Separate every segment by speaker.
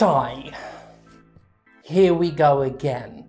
Speaker 1: Sigh. Here we go again.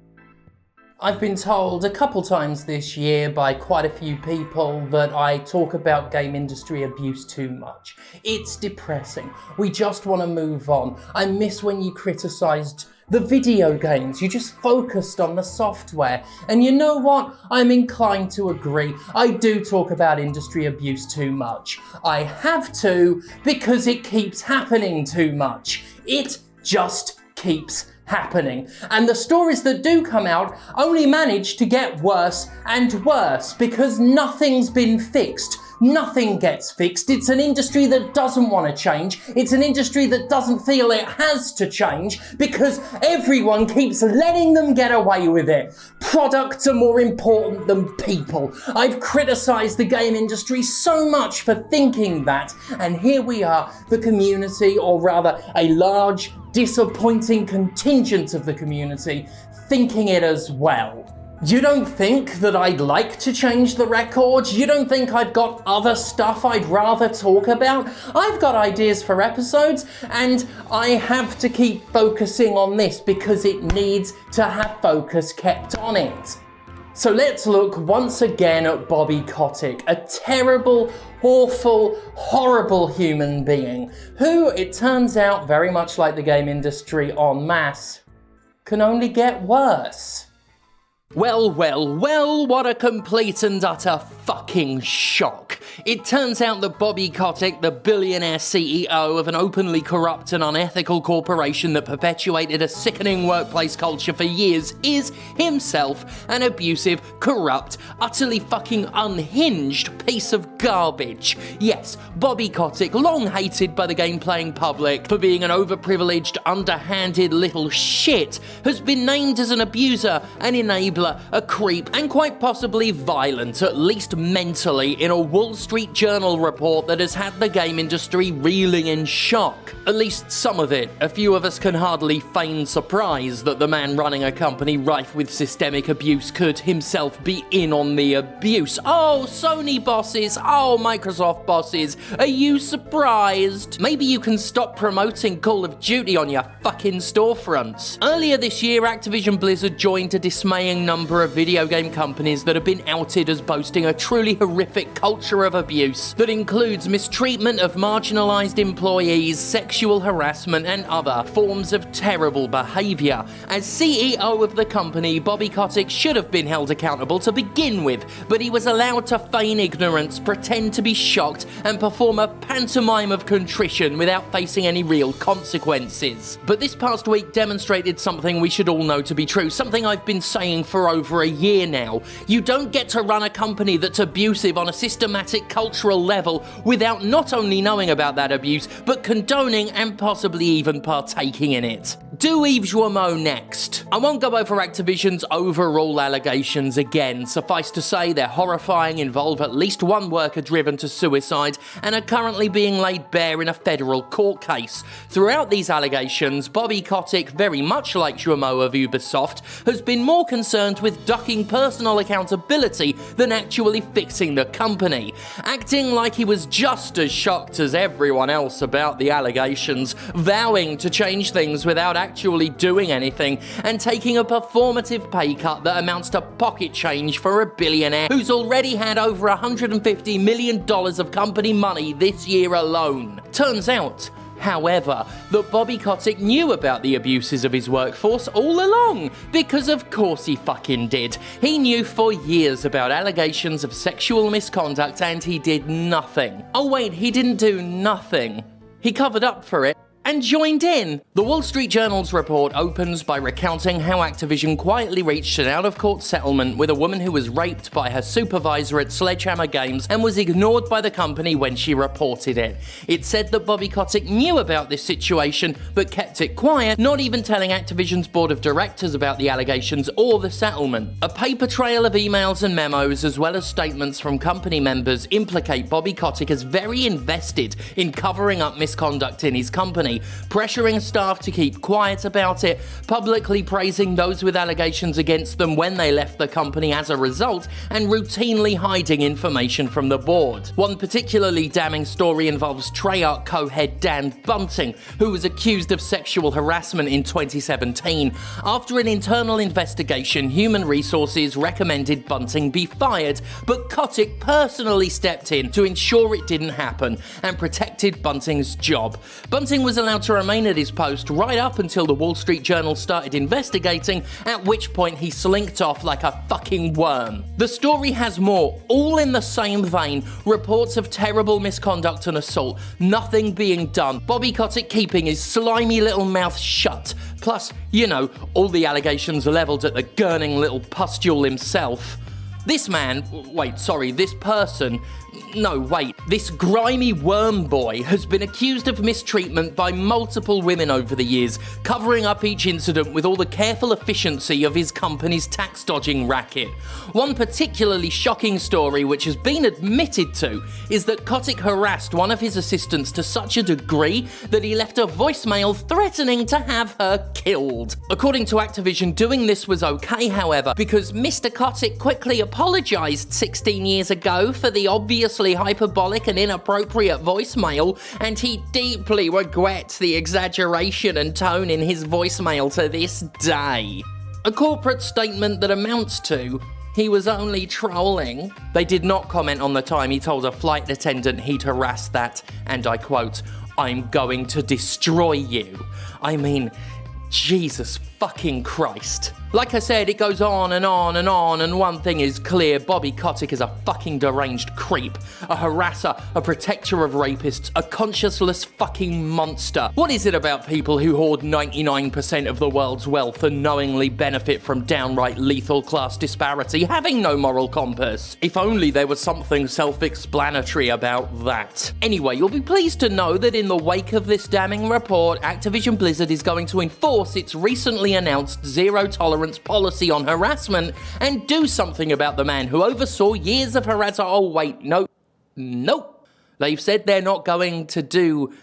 Speaker 1: I've been told a couple times this year by quite a few people that I talk about game industry abuse too much. It's depressing. We just want to move on. I miss when you criticised the video games. You just focused on the software. And you know what? I'm inclined to agree. I do talk about industry abuse too much. I have to because it keeps happening too much. It just keeps happening. And the stories that do come out only manage to get worse and worse because nothing's been fixed. Nothing gets fixed. It's an industry that doesn't want to change. It's an industry that doesn't feel it has to change because everyone keeps letting them get away with it. Products are more important than people. I've criticised the game industry so much for thinking that, and here we are, the community, or rather a large, disappointing contingent of the community, thinking it as well. You don't think that I'd like to change the record? You don't think I've got other stuff I'd rather talk about? I've got ideas for episodes, and I have to keep focusing on this because it needs to have focus kept on it. So let's look once again at Bobby Kotick, a terrible, awful, horrible human being who, it turns out, very much like the game industry en masse, can only get worse. Well, what a complete and utter fucking shock. It turns out that Bobby Kotick, the billionaire CEO of an openly corrupt and unethical corporation that perpetuated a sickening workplace culture for years, is himself an abusive, corrupt, utterly fucking unhinged piece of garbage. Yes, Bobby Kotick, long hated by the game-playing public for being an overprivileged, underhanded little shit, has been named as an abuser, an enabler, a creep, and quite possibly violent, at least mentally, in a Wall Street Journal report that has had the game industry reeling in shock. At least some of it. A few of us can hardly feign surprise that the man running a company rife with systemic abuse could himself be in on the abuse. Oh, Sony bosses, oh, Microsoft bosses, are you surprised? Maybe you can stop promoting Call of Duty on your fucking storefronts. Earlier this year, Activision Blizzard joined a dismaying number of video game companies that have been outed as boasting a truly horrific culture of abuse that includes mistreatment of marginalized employees, sexual harassment, and other forms of terrible behavior. As CEO of the company, Bobby Kotick should have been held accountable to begin with, but he was allowed to feign ignorance, pretend to be shocked, and perform a pantomime of contrition without facing any real consequences. But this past week demonstrated something we should all know to be true, something I've been saying for over a year now. You don't get to run a company that's abusive on a systematic cultural level without not only knowing about that abuse, but condoning and possibly even partaking in it. Do Yves Guillemot next. I won't go over Activision's overall allegations again. Suffice to say, they're horrifying, involve at least one worker driven to suicide, and are currently being laid bare in a federal court case. Throughout these allegations, Bobby Kotick, very much like Guillemot of Ubisoft, has been more concerned with ducking personal accountability than actually fixing the company, acting like he was just as shocked as everyone else about the allegations, vowing to change things without actually doing anything, and taking a performative pay cut that amounts to pocket change for a billionaire who's already had over $150 million of company money this year alone. Turns out, however, that Bobby Kotick knew about the abuses of his workforce all along, because of course he fucking did. He knew for years about allegations of sexual misconduct and he did nothing. Oh wait, he didn't do nothing. He covered up for it and joined in. The Wall Street Journal's report opens by recounting how Activision quietly reached an out-of-court settlement with a woman who was raped by her supervisor at Sledgehammer Games and was ignored by the company when she reported it. It said that Bobby Kotick knew about this situation but kept it quiet, not even telling Activision's board of directors about the allegations or the settlement. A paper trail of emails and memos, as well as statements from company members, implicate Bobby Kotick as very invested in covering up misconduct in his company, company, pressuring staff to keep quiet about it, publicly praising those with allegations against them when they left the company as a result, and routinely hiding information from the board. One particularly damning story involves Treyarch co-head Dan Bunting, who was accused of sexual harassment in 2017. After an internal investigation, Human Resources recommended Bunting be fired, but Kotick personally stepped in to ensure it didn't happen and protected Bunting's job. Bunting was allowed to remain at his post right up until the Wall Street Journal started investigating, at which point he slinked off like a fucking worm. The story has more, all in the same vein, reports of terrible misconduct and assault, nothing being done, Bobby Kotick keeping his slimy little mouth shut, plus, you know, all the allegations levelled at the gurning little pustule himself. This grimy worm boy has been accused of mistreatment by multiple women over the years, covering up each incident with all the careful efficiency of his company's tax-dodging racket. One particularly shocking story, which has been admitted to, is that Kotick harassed one of his assistants to such a degree that he left a voicemail threatening to have her killed. According to Activision, doing this was okay, however, because Mr. Kotick quickly apologised 16 years ago for the obviously hyperbolic and inappropriate voicemail, and he deeply regrets the exaggeration and tone in his voicemail to this day. A corporate statement that amounts to, he was only trolling. They did not comment on the time he told a flight attendant he'd harassed that, and I quote, "I'm going to destroy you." I mean, Jesus fucking Christ. Like I said, it goes on and on and on, and one thing is clear: Bobby Kotick is a fucking deranged creep, a harasser, a protector of rapists, a conscienceless fucking monster. What is it about people who hoard 99% of the world's wealth and knowingly benefit from downright lethal class disparity, having no moral compass? If only there was something self-explanatory about that. Anyway, you'll be pleased to know that in the wake of this damning report, Activision Blizzard is going to enforce its recently announced zero-tolerance policy on harassment and do something about the man who oversaw years of harassment. Oh wait, nope. They've said they're not going to do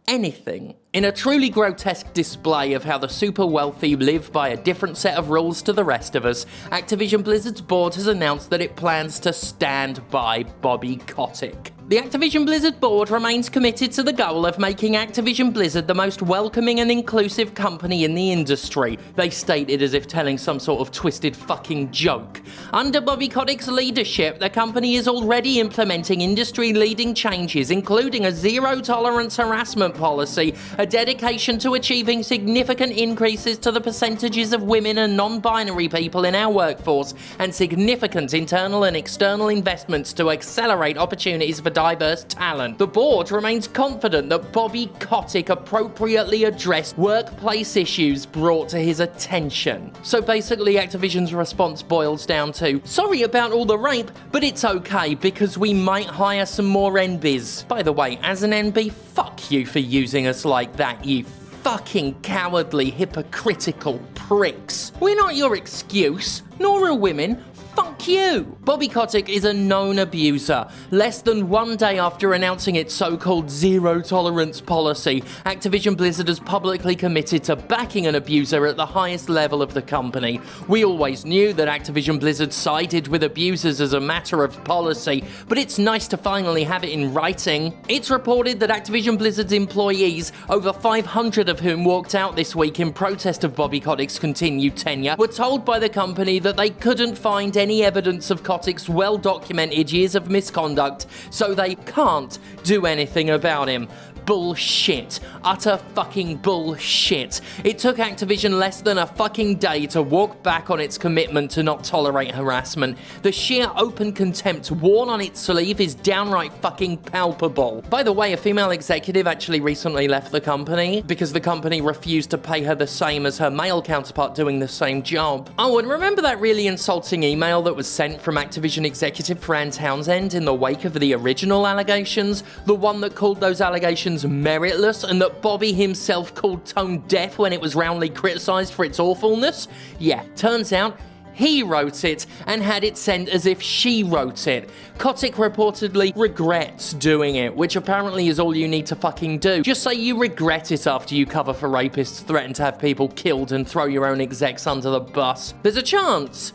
Speaker 1: anything. In a truly grotesque display of how the super wealthy live by a different set of rules to the rest of us, Activision Blizzard's board has announced that it plans to stand by Bobby Kotick. The Activision Blizzard board remains committed to the goal of making Activision Blizzard the most welcoming and inclusive company in the industry. They state it as if telling some sort of twisted fucking joke. Under Bobby Kotick's leadership, the company is already implementing industry-leading changes, including a zero-tolerance harassment policy, a dedication to achieving significant increases to the percentages of women and non-binary people in our workforce, and significant internal and external investments to accelerate opportunities for diverse talent. The board remains confident that Bobby Kotick appropriately addressed workplace issues brought to his attention. So basically, Activision's response boils down to, sorry about all the rape, but it's okay because we might hire some more NBs. By the way, as an NB, fuck you for using us like that, you fucking cowardly, hypocritical pricks. We're not your excuse, nor are women. Fuck you! Bobby Kotick is a known abuser. Less than one day after announcing its so-called zero-tolerance policy, Activision Blizzard has publicly committed to backing an abuser at the highest level of the company. We always knew that Activision Blizzard sided with abusers as a matter of policy, but it's nice to finally have it in writing. It's reported that Activision Blizzard's employees, over 500 of whom walked out this week in protest of Bobby Kotick's continued tenure, were told by the company that they couldn't find any evidence of Kotick's well-documented years of misconduct, so they can't do anything about him. Bullshit. Utter fucking bullshit. It took Activision less than a fucking day to walk back on its commitment to not tolerate harassment. The sheer open contempt worn on its sleeve is downright fucking palpable. By the way, a female executive actually recently left the company because the company refused to pay her the same as her male counterpart doing the same job. Oh, and remember that really insulting email that was sent from Activision executive Fran Townsend in the wake of the original allegations? The one that called those allegations meritless, and that Bobby himself called tone deaf when it was roundly criticised for its awfulness? Yeah, turns out he wrote it and had it sent as if she wrote it. Kotick reportedly regrets doing it, which apparently is all you need to fucking do. Just say you regret it after you cover for rapists, threaten to have people killed, and throw your own execs under the bus. There's a chance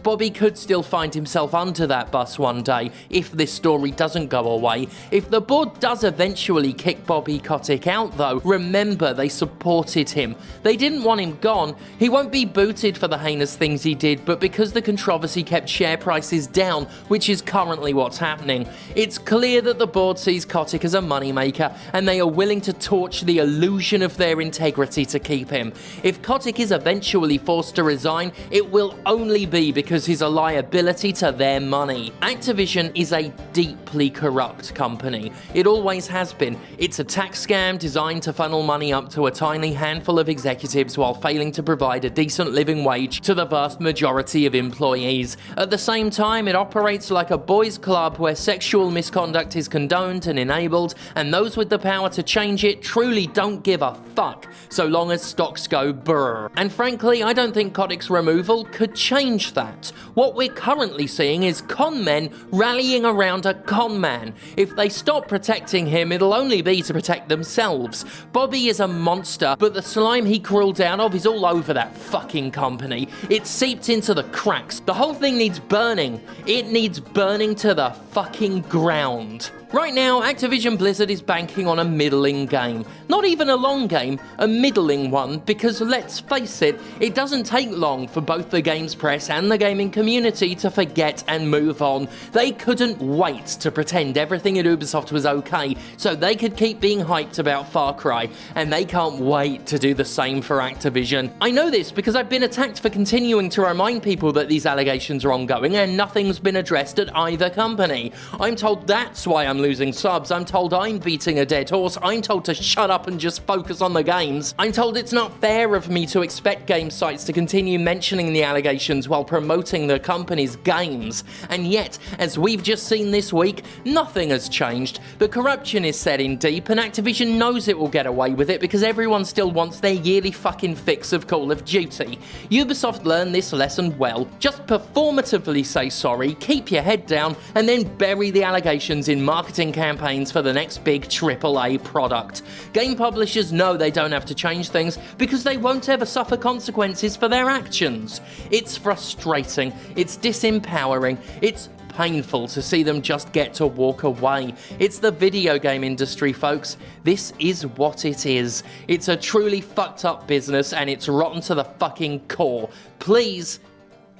Speaker 1: Bobby could still find himself under that bus one day if this story doesn't go away. If the board does eventually kick Bobby Kotick out though, remember they supported him. They didn't want him gone. He won't be booted for the heinous things he did, but because the controversy kept share prices down, which is currently what's happening. It's clear that the board sees Kotick as a moneymaker, and they are willing to torch the illusion of their integrity to keep him. If Kotick is eventually forced to resign, it will only be because he's a liability to their money. Activision is a deeply corrupt company. It always has been. It's a tax scam designed to funnel money up to a tiny handful of executives while failing to provide a decent living wage to the vast majority of employees. At the same time, it operates like a boys' club where sexual misconduct is condoned and enabled, and those with the power to change it truly don't give a fuck, so long as stocks go brrr. And frankly, I don't think Kotick's removal could change that. What we're currently seeing is con men rallying around a con man. If they stop protecting him, it'll only be to protect themselves. Bobby is a monster, but the slime he crawled out of is all over that fucking company. It seeped into the cracks. The whole thing needs burning. It needs burning to the fucking ground. Right now, Activision Blizzard is banking on a middling game. Not even a long game, a middling one, because let's face it, it doesn't take long for both the games press and the gaming community to forget and move on. They couldn't wait to pretend everything at Ubisoft was okay, so they could keep being hyped about Far Cry, and they can't wait to do the same for Activision. I know this because I've been attacked for continuing to remind people that these allegations are ongoing and nothing's been addressed at either company. I'm told that's why I'm losing subs. I'm told I'm beating a dead horse. I'm told to shut up and just focus on the games. I'm told it's not fair of me to expect game sites to continue mentioning the allegations while promoting the company's games. And yet, as we've just seen this week, nothing has changed. The corruption is setting deep, and Activision knows it will get away with it because everyone still wants their yearly fucking fix of Call of Duty. Ubisoft learned this lesson well. Just performatively say sorry, keep your head down, and then bury the allegations in marketing campaigns for the next big AAA product. Game publishers know they don't have to change things because they won't ever suffer consequences for their actions. It's frustrating, it's disempowering, it's painful to see them just get to walk away. It's the video game industry, folks. This is what it is. It's a truly fucked up business, and it's rotten to the fucking core. Please,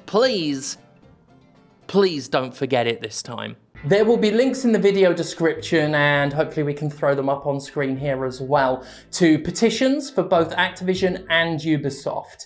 Speaker 1: please, please don't forget it this time. There will be links in the video description, and hopefully we can throw them up on screen here as well, to petitions for both Activision and Ubisoft.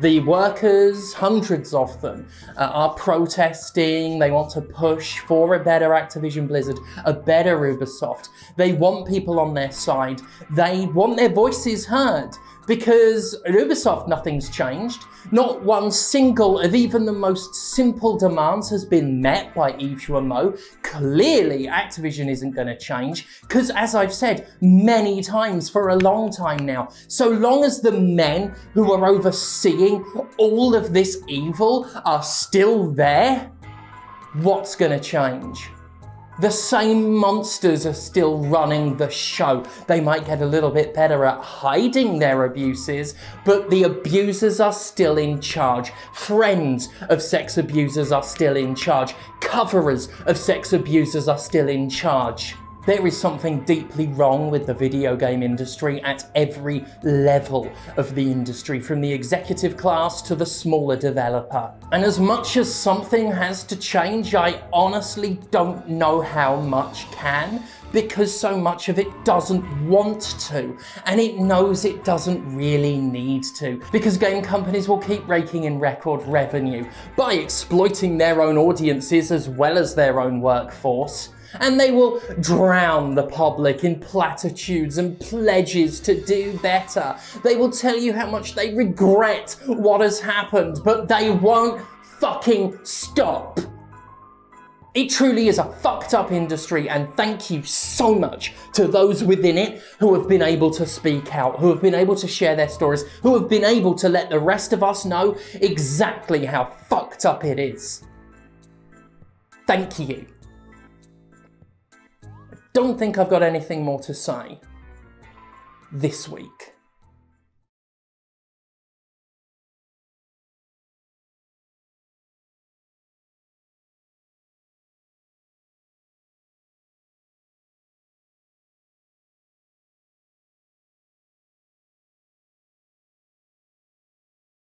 Speaker 1: The workers, hundreds of them, are protesting. They want to push for a better Activision Blizzard, a better Ubisoft. They want people on their side. They want their voices heard. Because at Ubisoft, nothing's changed. Not one single of even the most simple demands has been met by Yves Guillemot. Clearly, Activision isn't going to change, because as I've said many times for a long time now, so long as the men who are overseeing all of this evil are still there, what's going to change? The same monsters are still running the show. They might get a little bit better at hiding their abuses, but the abusers are still in charge. Friends of sex abusers are still in charge. Coverers of sex abusers are still in charge. There is something deeply wrong with the video game industry at every level of the industry, from the executive class to the smaller developer. And as much as something has to change, I honestly don't know how much can, because so much of it doesn't want to, and it knows it doesn't really need to, because game companies will keep raking in record revenue by exploiting their own audiences as well as their own workforce. And they will drown the public in platitudes and pledges to do better. They will tell you how much they regret what has happened, but they won't fucking stop. It truly is a fucked up industry, and thank you so much to those within it who have been able to speak out, who have been able to share their stories, who have been able to let the rest of us know exactly how fucked up it is. Thank you. I don't think I've got anything more to say this week.